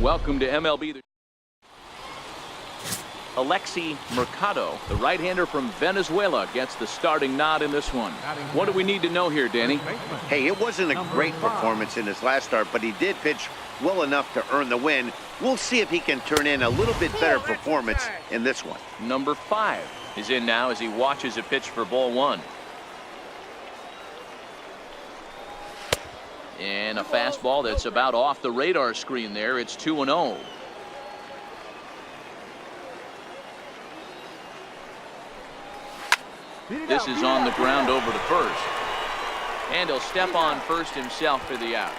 Welcome to MLB The Alexi Mercado, the right-hander from Venezuela, gets the starting nod in this one. What do we need to know here, Danny? Hey, it wasn't a great performance in his last start, but he did pitch well enough to earn the win. We'll see if he can turn in a little bit better performance in this one. Number 5 is in now as he watches a pitch for ball 1. And a fastball that's about off the radar screen there. It's 2-0. This is on the ground over to first. And he'll step on first himself for the out.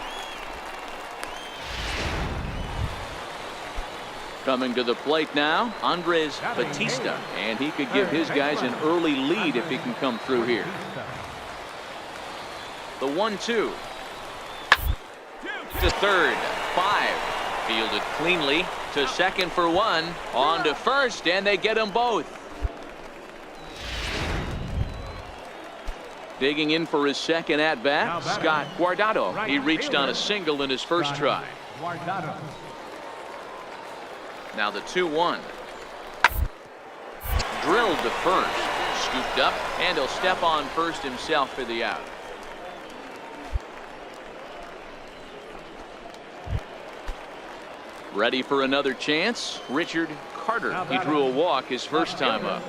Coming to the plate now, Andres Batista. And he could give his guys an early lead if he can come through here. The 1-2. To third, 5. Fielded cleanly to second for 1. On to first, and they get them both. Digging in for his second at-bat, Scott Guardado. He reached on a single in his first try. Now the 2-1. Drilled to first. Scooped up, and he'll step on first himself for the out. Ready for another chance, Richard Carter. He drew a walk his first time up.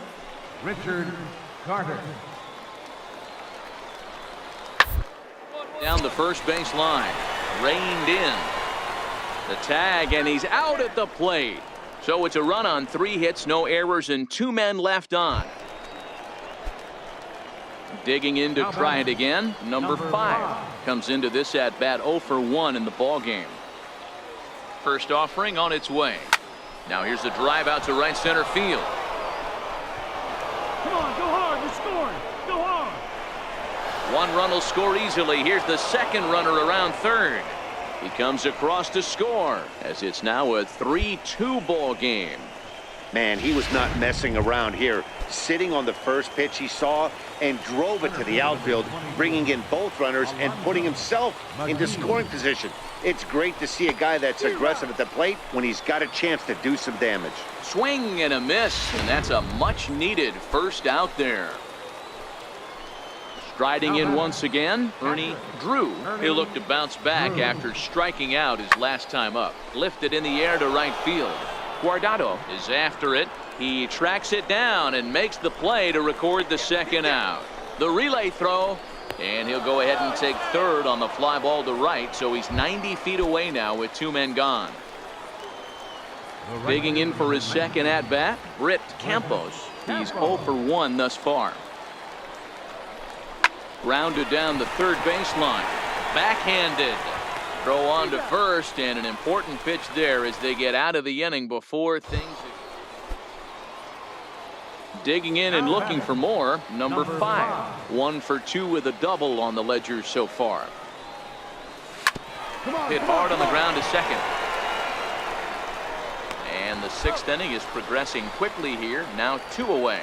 Richard Carter. Down the first base line, reined in. The tag, and he's out at the plate. So it's a run on 3 hits, no errors, and 2 men left on. Digging in to try it again, number 5 comes into this at bat 0 for 1 in the ball game. First offering on its way. Now here's the drive out to right center field. Come on, go hard, you're scoring. Go hard. 1 run will score easily. Here's the second runner around third. He comes across to score as it's now a 3-2 ball game. Man, he was not messing around here. Sitting on the first pitch he saw and drove it to the outfield, bringing in both runners and putting himself into scoring position. It's great to see a guy that's aggressive at the plate when he's got a chance to do some damage. Swing and a miss, and that's a much-needed first out there. Striding in once again, Ernie Drew. He'll look to bounce back after striking out his last time up. Lifted in the air to right field. Guardado is after it. He tracks it down and makes the play to record the second out. The relay throw, and he'll go ahead and take third on the fly ball to right, so he's 90 feet away now with 2 men gone. Digging in for his second at-bat, Britt Campos. He's 0 for 1 thus far. Grounded down the third baseline. Backhanded. Throw on to first, and an important pitch there as they get out of the inning before things. Digging in and looking for more, number 5. 1 for 2 with a double on the ledger so far. Hit hard on the ground to second. And the 6th inning is progressing quickly here, now 2 away.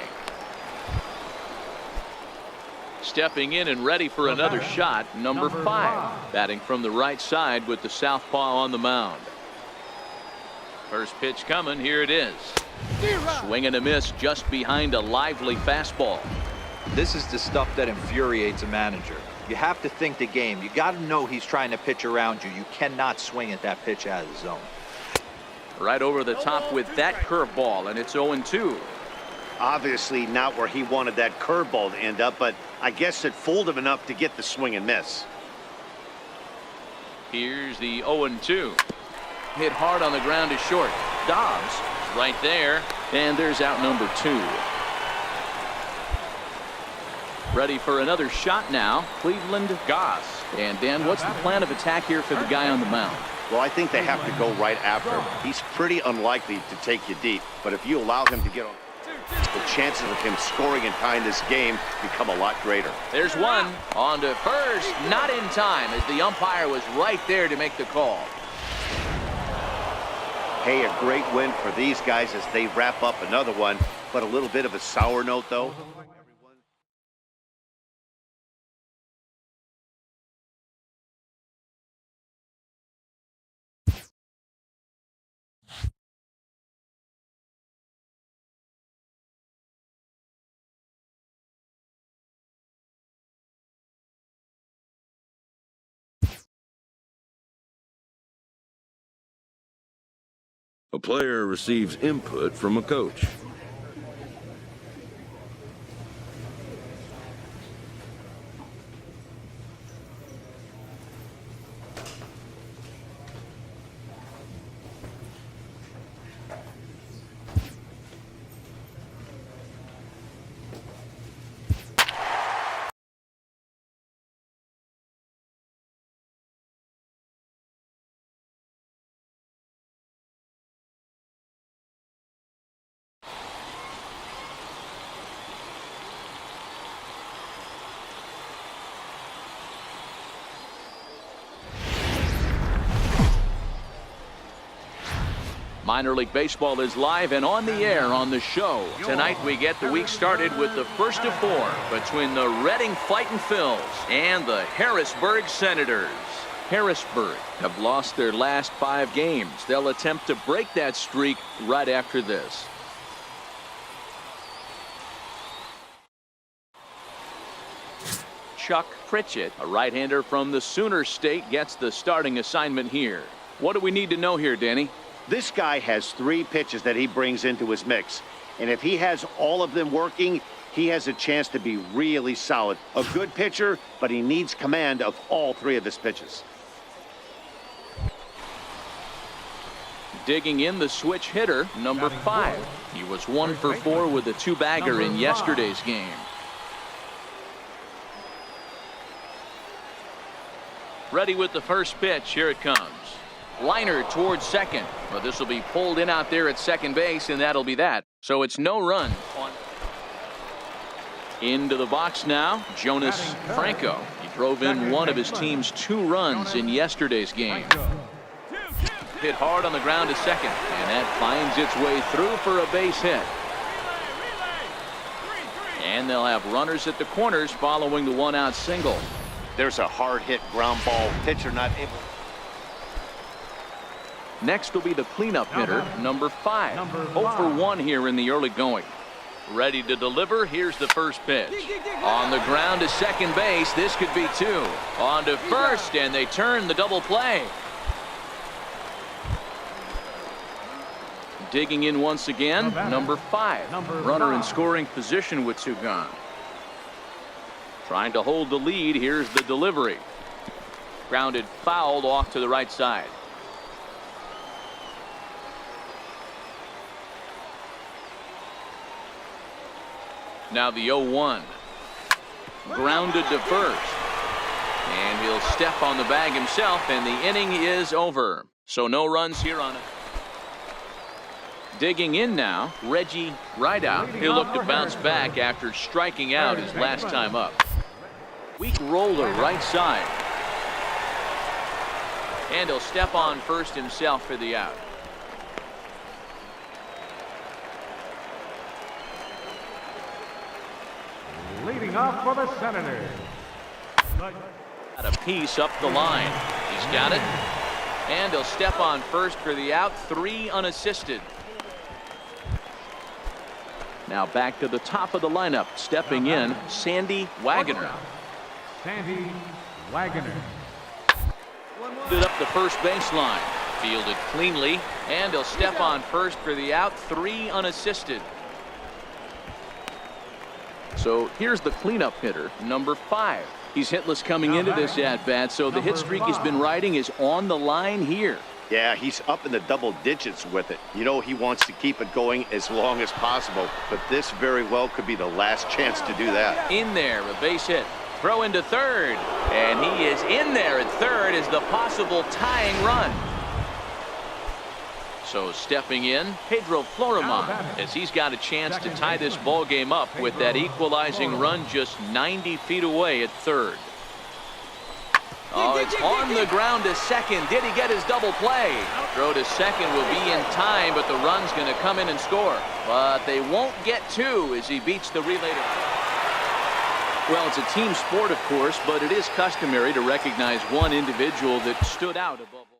Stepping in and ready for another shot, number 5. Batting from the right side with the southpaw on the mound. First pitch coming, here it is. Swing and a miss just behind a lively fastball. This is the stuff that infuriates a manager. You have to think the game. You got to know he's trying to pitch around you. You cannot swing at that pitch out of the zone. Right over the top with that curveball, and it's 0-2. Obviously not where he wanted that curveball to end up, but I guess it fooled him enough to get the swing and miss. Here's the 0-2. Hit hard on the ground to short. Dobbs right there, and there's out number 2. Ready for another shot now, Cleveland Goss. And Dan, what's the plan of attack here for the guy on the mound? Well, I think they have to go right after him. He's pretty unlikely to take you deep, but if you allow him to get on, the chances of him scoring and tying this game become a lot greater. There's one on to first, not in time as the umpire was right there to make the call. Hey, a great win for these guys as they wrap up another one, but a little bit of a sour note though. A player receives input from a coach. Minor League Baseball is live and on the air on the show. Tonight we get the week started with the first of 4 between the Reading Fightin' Phils and the Harrisburg Senators. Harrisburg have lost their last 5 games. They'll attempt to break that streak right after this. Chuck Pritchett, a right-hander from the Sooner State, gets the starting assignment here. What do we need to know here, Danny? This guy has 3 pitches that he brings into his mix. And if he has all of them working, he has a chance to be really solid. A good pitcher, but he needs command of all 3 of his pitches. Digging in, the switch hitter, number 5. He was 1 for 4 with a 2-bagger in yesterday's game. Ready with the first pitch. Here it comes. Liner towards second, but this will be pulled in out there at second base, and that'll be that. So it's no run. Into the box now, Jonas Franco. He drove in one of his team's 2 runs in yesterday's game. Hit hard on the ground to second, and that finds its way through for a base hit. And they'll have runners at the corners following the 1-out single. There's a hard hit ground ball. Pitcher not able. Next will be the cleanup hitter, number 5. 0 for 1 here in the early going. Ready to deliver. Here's the first pitch. On the ground to second base. This could be 2. On to first, and they turn the double play. Digging in once again, number 5. Runner in scoring position with 2 gone. Trying to hold the lead. Here's the delivery. Grounded fouled off to the right side. Now the 0-1. Grounded to first. And he'll step on the bag himself, and the inning is over. So no runs here on it. Digging in now, Reggie Rideout. He'll look to bounce back after striking out his last time up. Weak roller right side. And he'll step on first himself for the out. Leading off for the Senators. Got a piece up the line. He's got it. And he'll step on first for the out. 3 unassisted. Now back to the top of the lineup. Stepping in, Sandy Wagoner. Sandy Wagoner. Stood up the first baseline. Fielded cleanly. And he'll step on first for the out. 3 unassisted. So here's the cleanup hitter, number 5. He's hitless coming into this at-bat, so the hit streak he's been riding is on the line here. Yeah, he's up in the double digits with it. You know he wants to keep it going as long as possible, but this very well could be the last chance to do that. In there, a base hit. Throw into third, and he is in there at third as the possible tying run. So stepping in, Pedro Florimon, as he's got a chance to tie this ball game up with that equalizing run just 90 feet away at third. Oh, it's on the ground to second. Did he get his double play? Throw to second will be in time, but the run's going to come in and score. But they won't get 2 as he beats the relay. Well, it's a team sport, of course, but it is customary to recognize one individual that stood out above all.